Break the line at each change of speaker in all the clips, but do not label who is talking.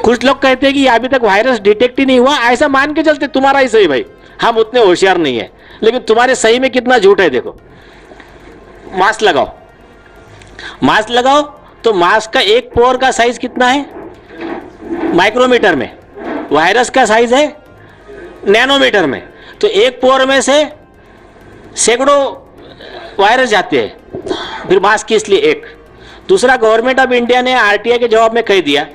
कुछ लोग कहते हैं कि अभी तक वायरस डिटेक्ट ही नहीं हुआ, ऐसा मान के चलते तुम्हारा ही सही भाई, हम उतने होशियार नहीं है, लेकिन तुम्हारे सही में कितना झूठ है देखो। मास्क लगाओ, मास्क लगाओ तो मास्क का एक पोर का साइज कितना है? माइक्रोमीटर में। वायरस का साइज है नैनोमीटर में। तो एक पोर में से सैकड़ों वायरस जाते हैं, फिर मास्क की इसलिए एक। दूसरा, गवर्नमेंट ऑफ इंडिया ने आरटीआई के जवाब में कह दिया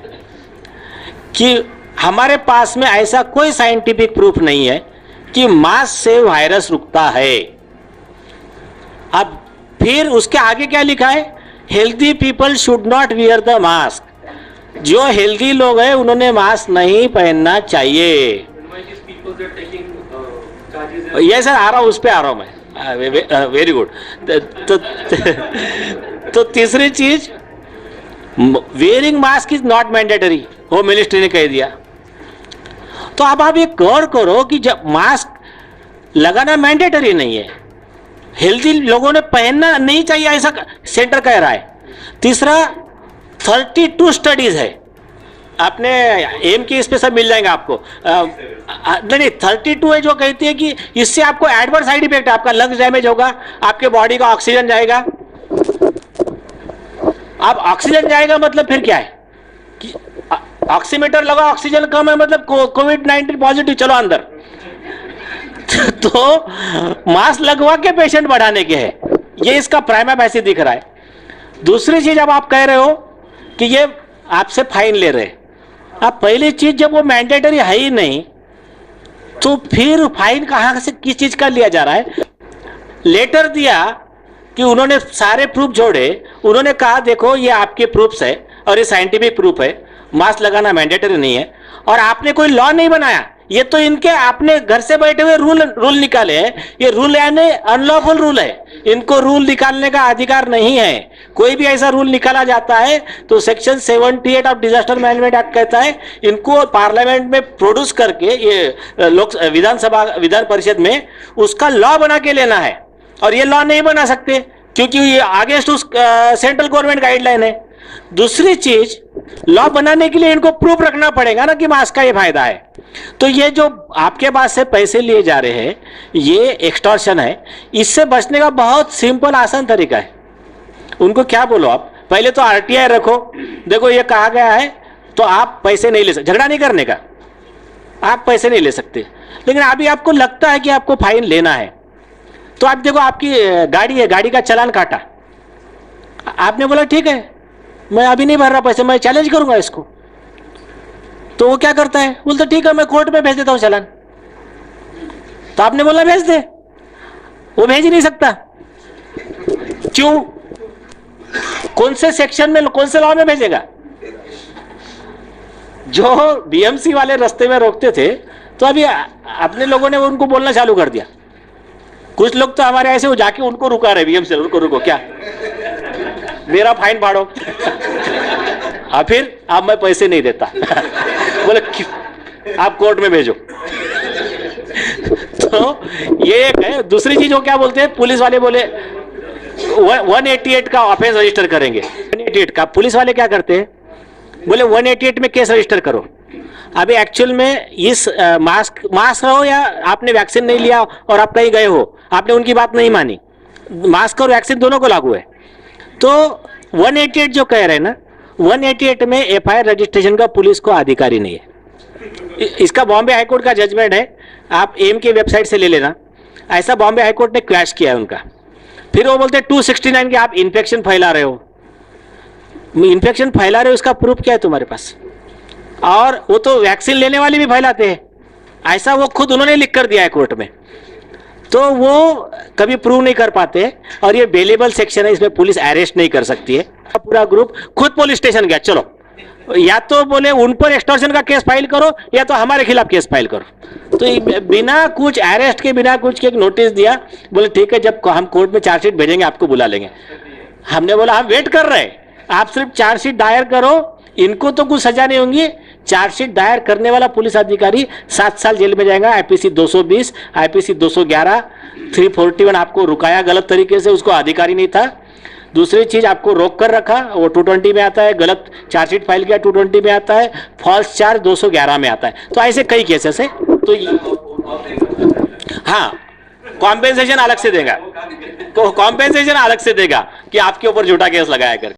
कि हमारे पास में ऐसा कोई साइंटिफिक प्रूफ नहीं है कि मास्क से वायरस रुकता है। अब फिर उसके आगे क्या लिखा है? Healthy people should not wear the mask. जो हेल्दी लोग हैं उन्होंने मास्क नहीं पहनना चाहिए। ये सर आ रहा हूं, उस पर आ रहा हूं मैं। Very good. तो तीसरी चीज, wearing mask is not mandatory, home ministry ने कह दिया। तो अब आप ये गौर करो कि जब मास्क लगाना मैंडेटरी नहीं है, हेल्दी लोगों ने पहनना नहीं चाहिए ऐसा सेंटर कह रहा है। तीसरा, 32 स्टडीज है, आपने एम की इस पे सब मिल जाएंगे आपको। नहीं, 32 है जो कहती है कि इससे आपको एडवर्स साइड इफेक्ट है, आपका लंग्स डैमेज होगा, आपके बॉडी का ऑक्सीजन जाएगा। अब ऑक्सीजन जाएगा मतलब फिर क्या है कि ऑक्सीमीटर लगा, ऑक्सीजन कम है मतलब कोविड-19 पॉजिटिव, चलो अंदर। तो मास्क लगवा के पेशेंट बढ़ाने के है, ये इसका प्राइमा फैसी दिख रहा है। दूसरी चीज, अब आप कह रहे हो कि ये आपसे फाइन ले रहे। अब पहली चीज, जब वो मैंडेटरी है ही नहीं तो फिर फाइन कहां से किस चीज का लिया जा रहा है? लेटर दिया कि उन्होंने सारे प्रूफ जोड़े, उन्होंने कहा देखो ये आपके प्रूफ्स है और ये साइंटिफिक प्रूफ है, मास्क लगाना मैंडेटरी नहीं है। और आपने कोई लॉ नहीं बनाया, ये तो इनके आपने घर से बैठे हुए रूल निकाले हैं। ये रूल यानी अनलॉफुल रूल है, इनको रूल निकालने का अधिकार नहीं है। कोई भी ऐसा रूल निकाला जाता है तो section 78 of disaster management act कहता है इनको पार्लियामेंट में प्रोड्यूस करके, ये लोक विधान परिषद में उसका लॉ बना के लेना है। और ये लॉ नहीं बना सकते क्योंकि ये अगेंस्ट उस सेंट्रल गवर्नमेंट गाइडलाइन है। दूसरी चीज, लॉ बनाने के लिए इनको प्रूफ रखना पड़ेगा ना कि मास्क का ये फायदा है। तो ये जो आपके पास से पैसे लिए जा रहे हैं ये एक्सटॉर्शन है। इससे बचने का बहुत सिंपल आसान तरीका है। उनको क्या बोलो आप, पहले तो आरटीआई रखो, देखो ये कहा गया है तो आप पैसे नहीं ले सकते, झगड़ा नहीं करने का, आप पैसे नहीं ले सकते। लेकिन अभी आपको लगता है कि आपको फाइन लेना है तो आप देखो आपकी गाड़ी है, गाड़ी का चालान काटा, आपने बोला ठीक है मैं अभी नहीं भर रहा पैसे, मैं चैलेंज करूंगा इसको। तो वो क्या करता है, बोलता ठीक है मैं कोर्ट में भेज देता हूं चालान। तो आपने बोला भेज दे, वो भेज ही नहीं सकता। क्यों? कौन से सेक्शन में, कौन से लॉ में भेजेगा? जो बीएमसी वाले रास्ते में रोकते थे तो अभी अपने लोगों ने उनको बोलना चालू कर दिया। कुछ लोग तो हमारे ऐसे हो जाके उनको रुका रहे, बीएमसी उनको रुको, क्या मेरा फाइन फाड़ो। फिर अब मैं पैसे नहीं देता। बोले आप कोर्ट में भेजो। तो ये एक है। दूसरी चीज वो क्या बोलते हैं, पुलिस वाले बोले 188 का ऑफेंस रजिस्टर करेंगे। 188 का पुलिस वाले क्या करते हैं, बोले 188 में केस रजिस्टर करो। अभी एक्चुअल में इस मास्क रहो या आपने वैक्सीन नहीं लिया और आप कहीं गए हो, आपने उनकी बात नहीं मानी, मास्क और वैक्सीन दोनों को लागू है। तो 188 जो कह रहे हैं ना, 188 में एफआईआर रजिस्ट्रेशन का पुलिस को अधिकारी नहीं है। इसका बॉम्बे हाईकोर्ट का जजमेंट है, आप एम की वेबसाइट से ले लेना। ऐसा बॉम्बे हाईकोर्ट ने क्रैश किया है उनका। फिर वो बोलते हैं 269 कि आप इन्फेक्शन फैला रहे हो। इन्फेक्शन फैला रहे हो इसका प्रूफ क्या है तुम्हारे पास? और वो तो वैक्सीन लेने वाले भी फैलाते हैं, ऐसा वो खुद उन्होंने लिख कर दिया है कोर्ट में। तो वो कभी प्रूव नहीं कर पाते और ये बेलेबल सेक्शन है, इसमें पुलिस अरेस्ट नहीं कर सकती है। पूरा ग्रुप खुद पुलिस स्टेशन गया, चलो या तो बोले उन पर एक्सटॉर्शन का केस फाइल करो या तो हमारे खिलाफ केस फाइल करो। तो बिना कुछ अरेस्ट के, बिना कुछ के एक नोटिस दिया, बोले ठीक है जब हम कोर्ट में चार्जशीट भेजेंगे आपको बुला लेंगे। हमने बोला हम वेट कर रहे हैं, आप सिर्फ चार्जशीट दायर करो, इनको तो कुछ सजा नहीं होंगी। चार्जशीट दायर करने वाला पुलिस अधिकारी 7 साल जेल में जाएगा। आईपीसी 220, आईपीसी 211, 341 आपको रुकाया गलत तरीके से, उसको अधिकारी नहीं था। दूसरी चीज आपको रोक कर रखा, वो 220 में आता है, गलत चार्जशीट फाइल किया 220 में आता है, फॉल्स चार्ज 211 में आता है। तो ऐसे कई केसेस है। तो हाँ, कॉम्पेंसेशन अलग से देगा, तो कॉम्पेंसेशन अलग से देगा कि आपके ऊपर झूठा केस लगाया कर।